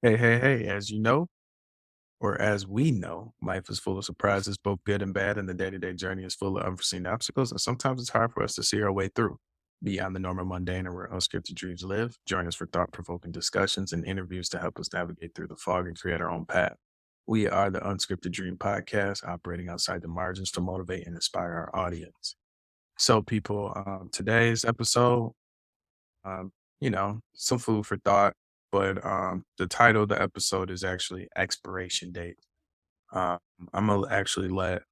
Hey, hey, hey, as you know, or as we know, life is full of surprises, both good and bad, and the day to day journey is full of unforeseen obstacles. And sometimes it's hard for us to see our way through beyond the normal mundane and where unscripted dreams live. Join us for thought provoking discussions and interviews to help us navigate through the fog and create our own path. We are the Unscripted Dream Podcast, operating outside the margins to motivate and inspire our audience. So, people, today's episode um, some food for thought. But the title of the episode is actually Expiration Date. Um, I'm gonna actually let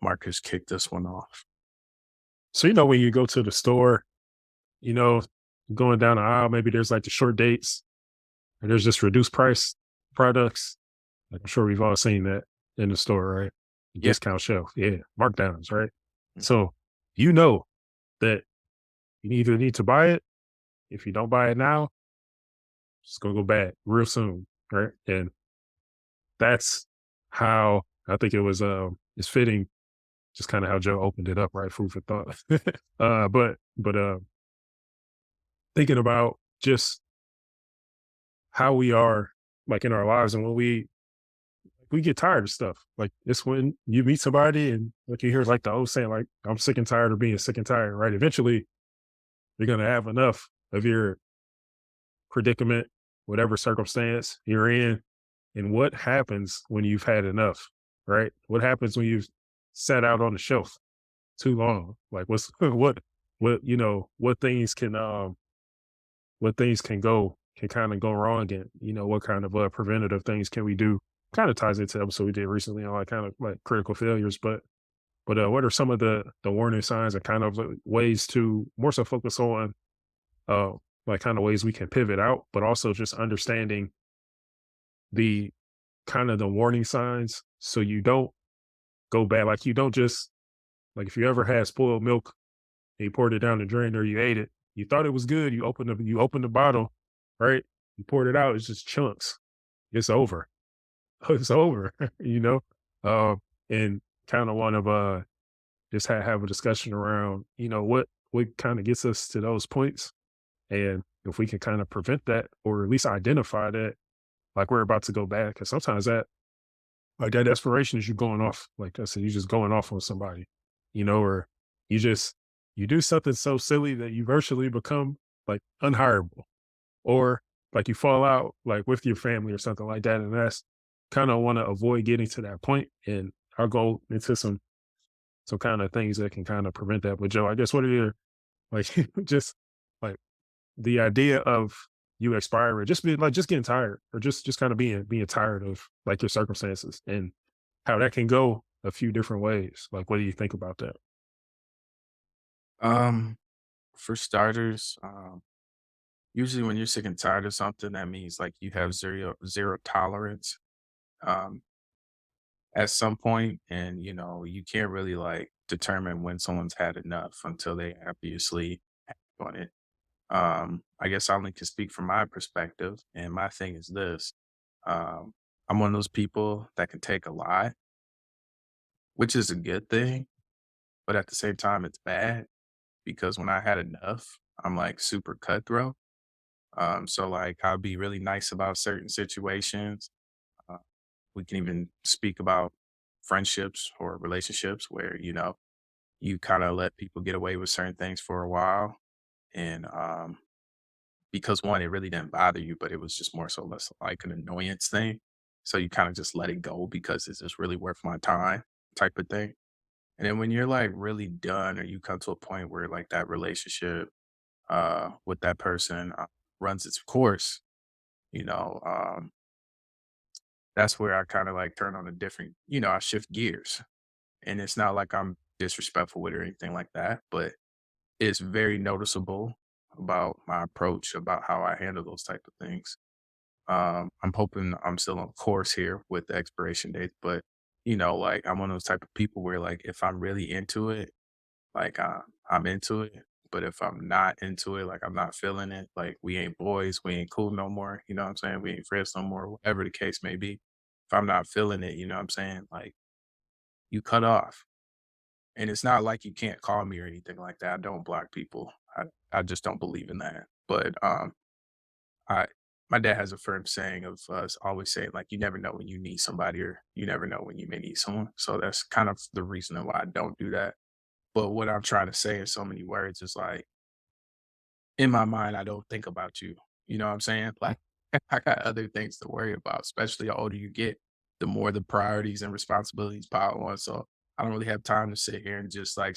Marcus kick this one off. So, when you go to the store, you know, going down the aisle, maybe there's like the short dates and there's just reduced price products. Like I'm sure we've all seen that in the store, right? The Yeah. discount shelf. Yeah. Markdowns, right? Mm. So you know that you either need to buy it. If you don't buy it now, it's gonna go bad real soon. Right. And that's how I think it's fitting, just kind of how Joe opened it up, right? Food for thought. But thinking about just how we are like in our lives and when we get tired of stuff. Like it's when you meet somebody and like you hear like the old saying, like, I'm sick and tired of being sick and tired, right? Eventually you're gonna have enough of your predicament, whatever circumstance you're in. And what happens when you've had enough, right? What happens when you've sat out on the shelf too long? Like what's what things can kind of go wrong, and what kind of preventative things can we do. Kind of ties into the episode we did recently on like kind of like critical failures, but what are some of the warning signs and kind of ways to more so focus on uh like kind of ways we can pivot out, but also just understanding the kind of the warning signs so you don't go bad. Like you don't just, like, if you ever had spoiled milk and you poured it down the drain or you ate it, you thought it was good, you opened the bottle, right? You poured it out, it's just chunks. It's over. It's over, you know? Uh, and kind of want to just have a discussion around, what kind of gets us to those points. And if we can kind of prevent that or at least identify that, like we're about to go bad. Because sometimes that desperation is you going off, like I said, you just going off on somebody, or you just, you do something so silly that you virtually become like unhireable, or like you fall out like with your family or something like that. And that's kind of want to avoid getting to that point. And I'll go into some kind of things that can kind of prevent that. But Joe, I guess what are your, like, just like the idea of you expiring, just being like just getting tired, or just kind of being tired of like your circumstances, and how that can go a few different ways. Like, what do you think about that? Um, for starters, usually when you're sick and tired of something, that means like you have zero tolerance. Um, at some point, and you can't really like determine when someone's had enough until they obviously act on it. I guess I only can speak from my perspective, and my thing is this: um, I'm one of those people that can take a lot, which is a good thing, but at the same time, it's bad because when I had enough, I'm like super cutthroat. So like I'll be really nice about certain situations. Uh, we can even speak about friendships or relationships where you kind of let people get away with certain things for a while, and because one, it really didn't bother you, but it was just more so less like an annoyance thing. So you kind of just let it go because it's just really worth my time type of thing. And then when you're like really done or you come to a point where like that relationship with that person runs its course, you know, um, that's where I kind of like turn on a different, I shift gears. And it's not like I'm disrespectful with it or anything like that, but it's very noticeable about my approach, about how I handle those type of things. I'm hoping I'm still on course here with the expiration date, but like I'm one of those type of people where like if I'm really into it, like I'm into it. But if I'm not into it, like I'm not feeling it, like we ain't boys, we ain't cool no more. You know what I'm saying? We ain't friends no more, whatever the case may be. If I'm not feeling it, you know what I'm saying? Like you cut off. And it's not like you can't call me or anything like that. I don't block people. I just don't believe in that. But I my dad has a firm saying of always saying like you never know when you need somebody or you never know when you may need someone. So that's kind of the reason why I don't do that. But what I'm trying to say in so many words is like in my mind, I don't think about you. You know what I'm saying? Like I got other things to worry about, especially the older you get, the more the priorities and responsibilities pile on. So I don't really have time to sit here and just like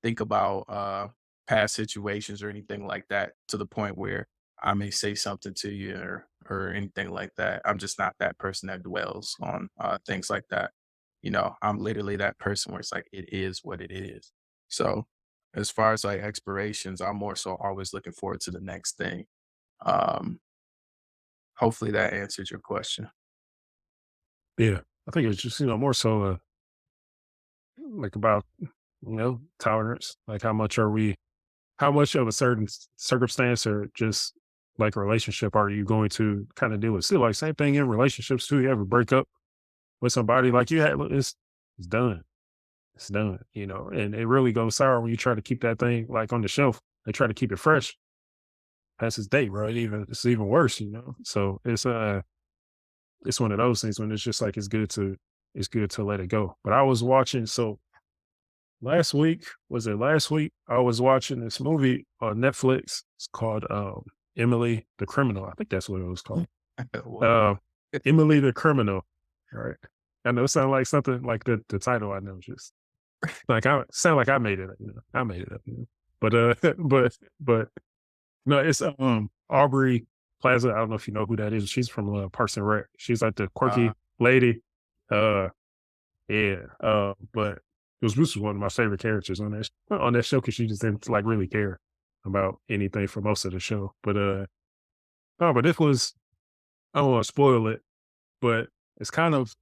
think about past situations or anything like that to the point where I may say something to you or anything like that. I'm just not that person that dwells on things like that. You know, I'm literally that person where it's like it is what it is. So as far as like expirations, I'm more so always looking forward to the next thing. Um, Hopefully that answered your question. Yeah. I think it's just, more so like about, tolerance. Like how much of a certain circumstance or just like relationship are you going to kind of deal with? Still like same thing in relationships too. You ever break up with somebody like you had, it's done. It's done, and it really goes sour when you try to keep that thing like on the shelf. They try to keep it fresh past its date, bro. It's even worse. So it's one of those things when it's just like it's good to let it go. But I was watching last week, was it last week? I was watching this movie on Netflix. It's called Emily the Criminal. I think that's what it was called. What? Uh, Emily the Criminal. All right. I know it sounds like something like the title I know just like I sound like I made it up. I made it up. But but no, it's Aubrey Plaza. I don't know if you know who that is. She's from Parks and Rec. She's like the Uh, quirky lady. Uh yeah. But this was one of my favorite characters on that show because she just didn't like really care about anything for most of the show. But no, but this was I don't want to spoil it, but it's kind of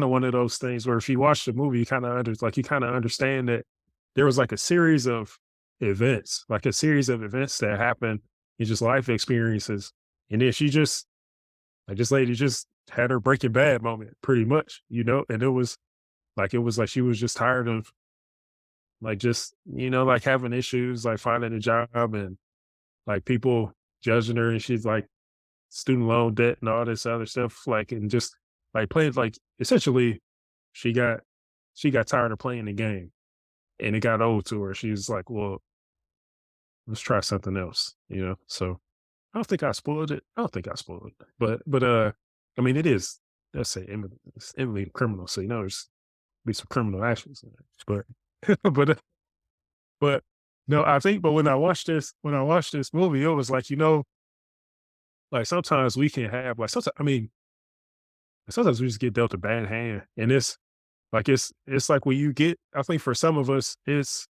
one of those things where if you watch the movie, you kind of understand that there was like a series of events, like a series of events that happened in just life experiences, and then she just like this lady just had her Breaking Bad moment, pretty much, and it was like she was just tired of like just like having issues, like finding a job and like people judging her, and she's like student loan debt and all this other stuff, like, and just like playing like essentially she got she got tired of playing the game and it got old to her. She's like, well, let's try something else. So I don't think I spoiled it. I don't think I spoiled it. But I mean it is, let's say it's Emily the Criminal, so there's be some criminal actions in it. But but no, I think but when I watched this movie, it was like, like sometimes we can have like sometimes we just get dealt a bad hand. And it's like when you get I think for some of us, it's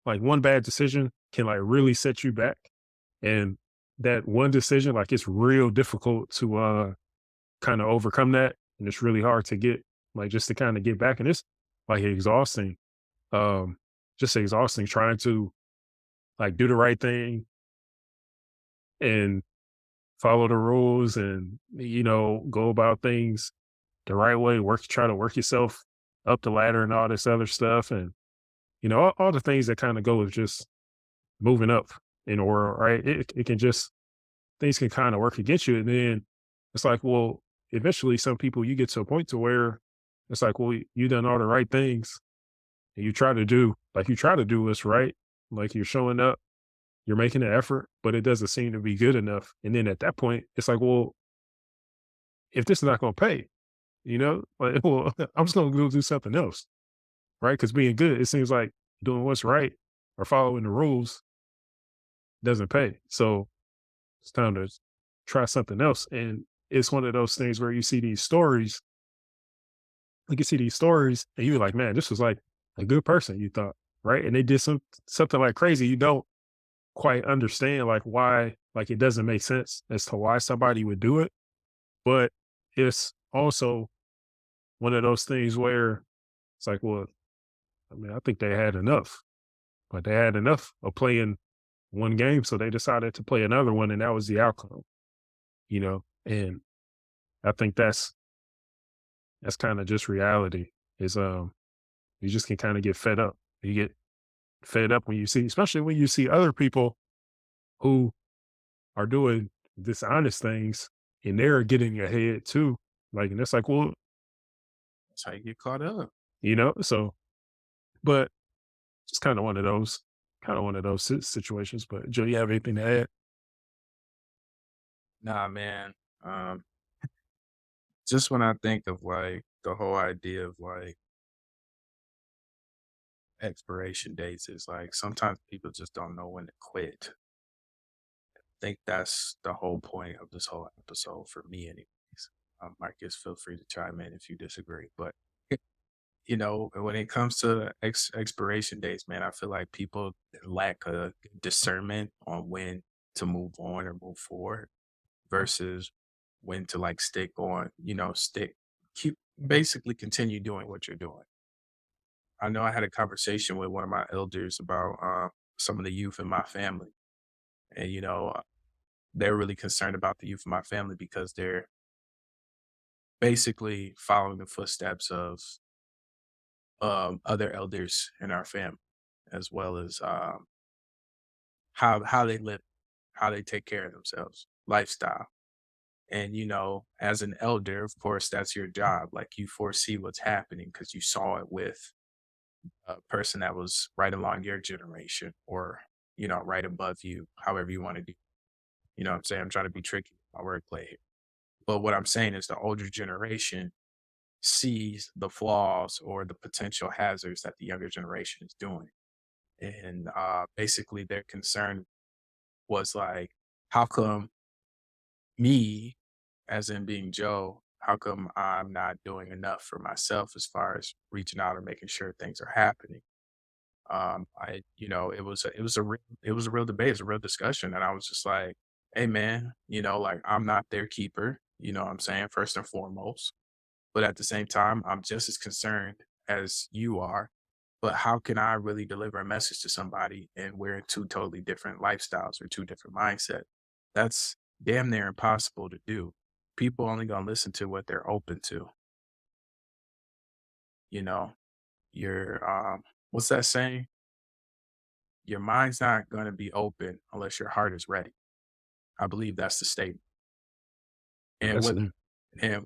like one bad decision can like really set you back. And that one decision, like it's real difficult to kind of overcome that. And it's really hard to get like just to kind of get back. And it's like exhausting. Um, just exhausting trying to like do the right thing and follow the rules and go about things the right way, try to work yourself up the ladder and all this other stuff. And, all the things that kind of go with just moving up in the world, right? It can just, things can kind of work against you. And then it's like, well, eventually some people you get to a point to where it's like, well, you done all the right things and you try to do what's right. Like you're showing up, you're making an effort, but it doesn't seem to be good enough. And then at that point, it's like, well, if this is not going to pay, like, well, I'm just going to go do something else. Right? Because being good, it seems like doing what's right or following the rules doesn't pay. So it's time to try something else. And it's one of those things where you see these stories, like you see these stories, and you're like, man, this was like a good person, you thought, right? And they did something like crazy. You don't quite understand like why, like it doesn't make sense as to why somebody would do it. But it's also one of those things where it's like, well, I mean, I think they had enough, but they had enough of playing one game, so they decided to play another one, and that was the outcome. And I think that's kind of just reality. Is you just can kind of get fed up. You get fed up when you see, especially when you see other people who are doing dishonest things, and they're getting ahead too. Like, and it's like, well, That's how you get caught up. so, but it's kind of one of those situations. But Joe, you have anything to add? Nah, man. Um, just when I think of like the whole idea of like expiration dates is like sometimes people just don't know when to quit. Think that's the whole point of this whole episode for me, anyways. Marcus, feel free to chime in if you disagree. But when it comes to expiration dates, man, I feel like people lack a discernment on when to move on or move forward versus when to like keep basically continue doing what you're doing. I know I had a conversation with one of my elders about some of the youth in my family, and they're really concerned about the youth in my family because they're basically following the footsteps of other elders in our family, as well as how they live, how they take care of themselves, lifestyle. And as an elder, of course, that's your job. Like you foresee what's happening because you saw it with a person that was right along your generation, or right above you, however you want to do. You know what I'm saying? I'm trying to be tricky with my wordplay here. But what I'm saying is the older generation sees the flaws or the potential hazards that the younger generation is doing. And basically, their concern was like, how come me, as in being Joe, how come I'm not doing enough for myself as far as reaching out or making sure things are happening? It was a real debate, it was a real discussion, and I was just like, hey man, like I'm not their keeper, you know what I'm saying, first and foremost. But at the same time, I'm just as concerned as you are. But how can I really deliver a message to somebody and we're in two totally different lifestyles or two different mindset? That's damn near impossible to do. People only gonna listen to what they're open to. You know, your what's that saying? Your mind's not gonna be open unless your heart is ready. I believe that's the statement. And That's what it. and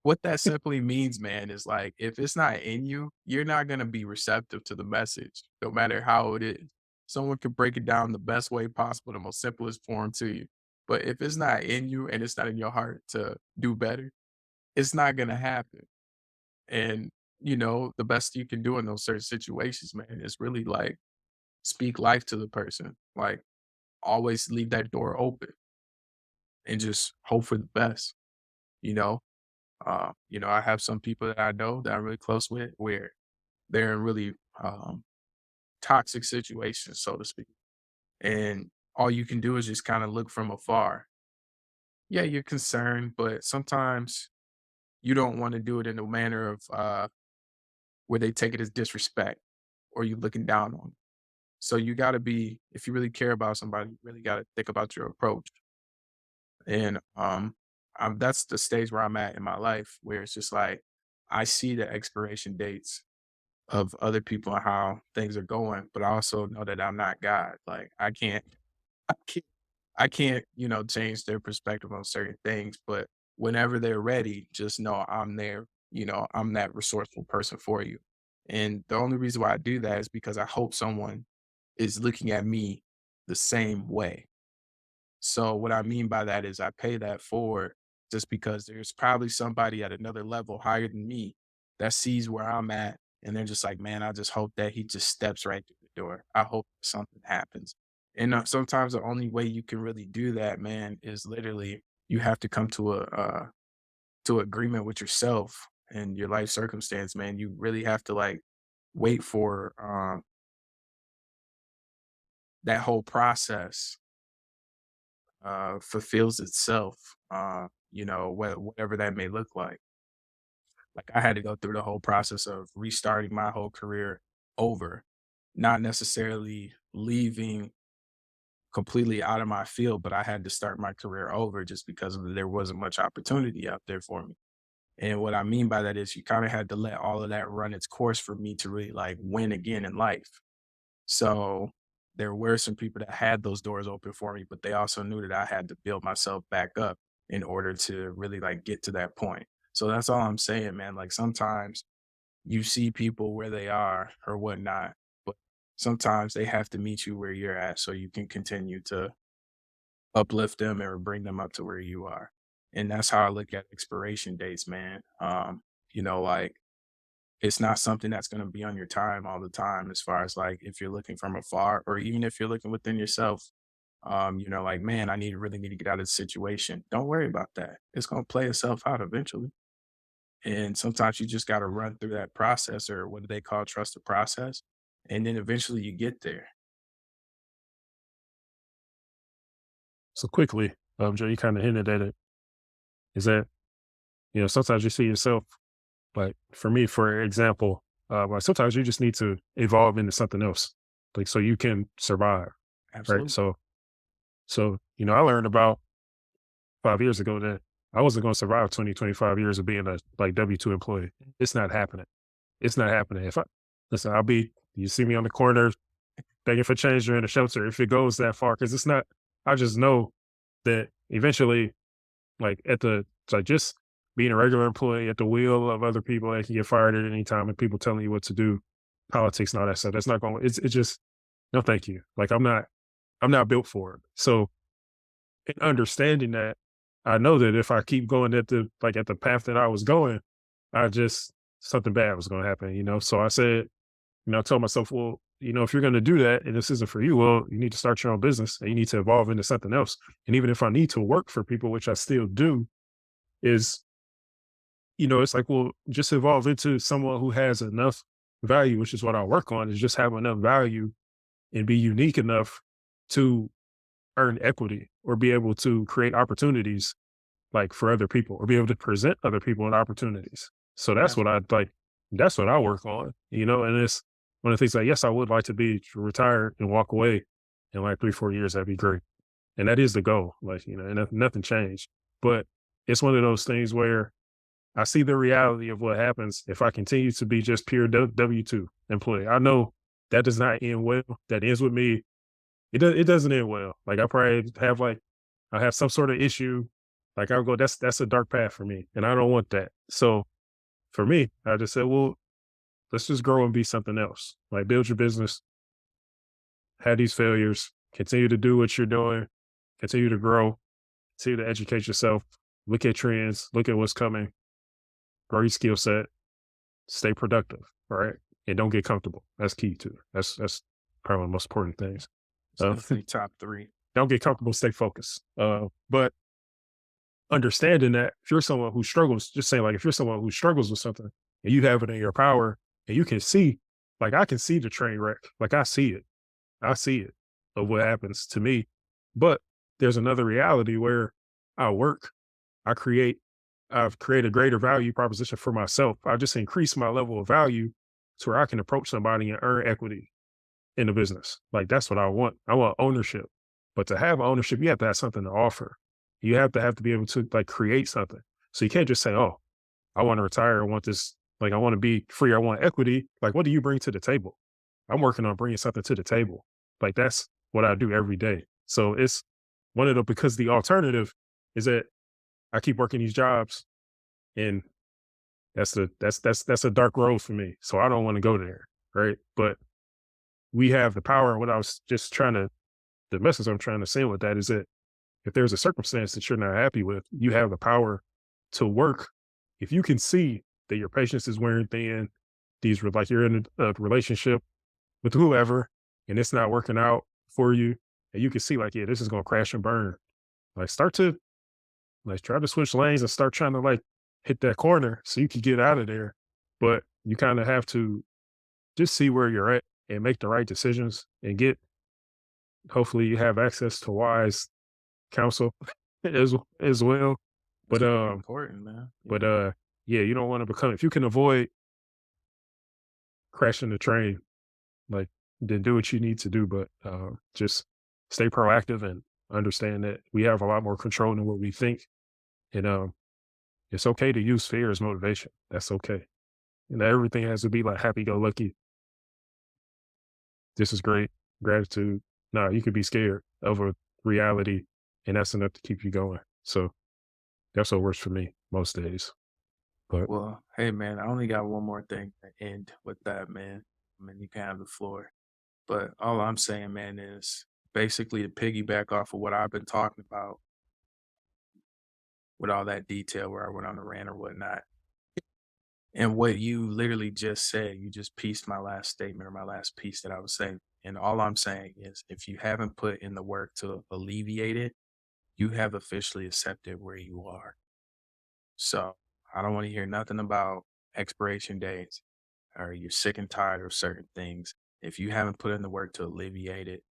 what that simply means, man, is like if it's not in you, you're not gonna be receptive to the message, no matter how it is. Someone could break it down the best way possible, the most simplest form to you. But if it's not in you and it's not in your heart to do better, it's not gonna happen. And the best you can do in those certain situations, man, is really like speak life to the person. Like always leave that door open and just hope for the best, you know? I have some people that I know that I'm really close with where they're in really toxic situations, so to speak. And all you can do is just kind of look from afar. Yeah, you're concerned, but sometimes you don't want to do it in a manner of where they take it as disrespect or you looking down on them. So you got to be, if you really care about somebody, you really got to think about your approach. And that's the stage where I'm at in my life, where it's just like I see the expiration dates of other people and how things are going, but I also know that I'm not God. Like I can't, I can't change their perspective on certain things. But whenever they're ready, just know I'm there. I'm that resourceful person for you. And the only reason why I do that is because I hope someone is looking at me the same way. So what I mean by that is I pay that forward just because there's probably somebody at another level higher than me that sees where I'm at and they're just like, man, I just hope that he just steps right through the door. I hope something happens. And sometimes the only way you can really do that, man, is literally you have to come to agreement with yourself and your life circumstance, man. You really have to like wait for that whole process fulfills itself, whatever that may look like. Like I had to go through the whole process of restarting my whole career over, not necessarily leaving completely out of my field, but I had to start my career over just because there wasn't much opportunity out there for me. And what I mean by that is you kind of had to let all of that run its course for me to really like win again in life. So there were some people that had those doors open for me, but they also knew that I had to build myself back up in order to really like get to that point. So that's all I'm saying, man. Like sometimes you see people where they are or whatnot, but sometimes they have to meet you where you're at so you can continue to uplift them or bring them up to where you are. And that's how I look at expiration dates, man. Like it's not something that's going to be on your time all the time as far as like if you're looking from afar or even if you're looking within yourself. Like, man, really need to get out of this situation. Don't worry about that. It's going to play itself out eventually. And sometimes you just got to run through that process, or what do they call trust the process? And then eventually you get there. So quickly, Joe, you kind of hinted at it. Is that sometimes you see yourself like for me, for example, like sometimes you just need to evolve into something else, like so you can survive, right? Absolutely. So I learned about 5 years ago that I wasn't going to survive 20, 25 years of being a like W-2 employee. It's not happening. It's not happening. If I listen, you see me on the corner begging for change or in a shelter if it goes that far, because it's not, I just know that eventually, like just being a regular employee at the wheel of other people that can get fired at any time and people telling you what to do, politics and all that stuff, that's not going, it's just, no, thank you. Like I'm not built for it. So in understanding that, I know that if I keep going at the path that I was going, I just something bad was going to happen. So I said, I told myself, well, if you're going to do that and this isn't for you, well, you need to start your own business and you need to evolve into something else. And even if I need to work for people, which I still do, is, it's like, well, just evolve into someone who has enough value, which is what I work on, is just have enough value and be unique enough to earn equity or be able to create opportunities like for other people or be able to present other people with opportunities. So that's what I Absolutely. like. That's what I work on, and it's one of the things that, yes, I would like to retire and walk away in like 3, 4 years. That'd be great. And that is the goal. Like, and nothing changed, but it's one of those things where I see the reality of what happens if I continue to be just pure W-2 employee. I know that does not end well. That ends with me. It doesn't end well. Like I have some sort of issue. Like I'll go, that's a dark path for me. And I don't want that. So for me, I just said, well, let's just grow and be something else. Like build your business, have these failures, continue to do what you're doing, continue to grow, continue to educate yourself, look at trends, look at what's coming, grow your skill set, stay productive, all right? And don't get comfortable. That's key too. That's probably one of the most important things. It's Uh, definitely top three. don't get comfortable, stay focused. But understanding that if you're someone who struggles, just saying like if you're someone who struggles with something and you have it in your power and you can see, like I can see the train wreck, like I see it of what happens to me. But there's another reality where I work, I create, I've created greater value proposition for myself. I just increase my level of value to where I can approach somebody and earn equity in the business. Like that's what I want. I want ownership. But to have ownership, you have to have something to offer. You have to be able to like create something. So you can't just say, "Oh, I want to retire. I want this. Like I want to be free. I want equity." Like what do you bring to the table? I'm working on bringing something to the table. Like that's what I do every day. So it's one of the because the alternative is that I keep working these jobs and that's a dark road for me. So I don't want to go there. Right. But we have the power. What I was just trying to the message I'm trying to send with that is that if there's a circumstance that you're not happy with, you have the power to work. If you can see that your patience is wearing thin, like you're in a relationship with whoever and it's not working out for you, and you can see like, yeah, this is gonna crash and burn. Like start to like try to switch lanes and start trying to like hit that corner so you can get out of there. But you kind of have to just see where you're at and make the right decisions and get hopefully you have access to wise counsel as well. It's But very important, man. but Yeah. yeah, you don't want to become if you can avoid crashing the train, like then do what you need to do. But just stay proactive and understand that we have a lot more control than what we think. And it's okay to use fear as motivation. That's okay. And everything has to be like happy go lucky. This is great. Gratitude. No, you could be scared of a reality, and that's enough to keep you going. So That's what works for me most days. But Well, hey man, I only got one more thing to end with that, man. I mean, you can have the floor. But all I'm saying, man, is basically to piggyback off of what I've been talking about with all that detail where I went on a rant or whatnot. And what you literally just said, you just pieced my last statement or my last piece that I was saying. And all I'm saying is if you haven't put in the work to alleviate it, you have officially accepted where you are. So I don't want to hear nothing about expiration dates or you're sick and tired of certain things. If you haven't put in the work to alleviate it,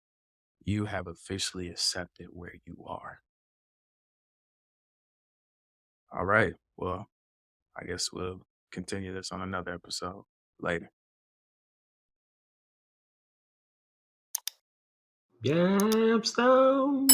you have officially accepted where you are. All right. Well, I guess we'll continue this on another episode later. Gapstone.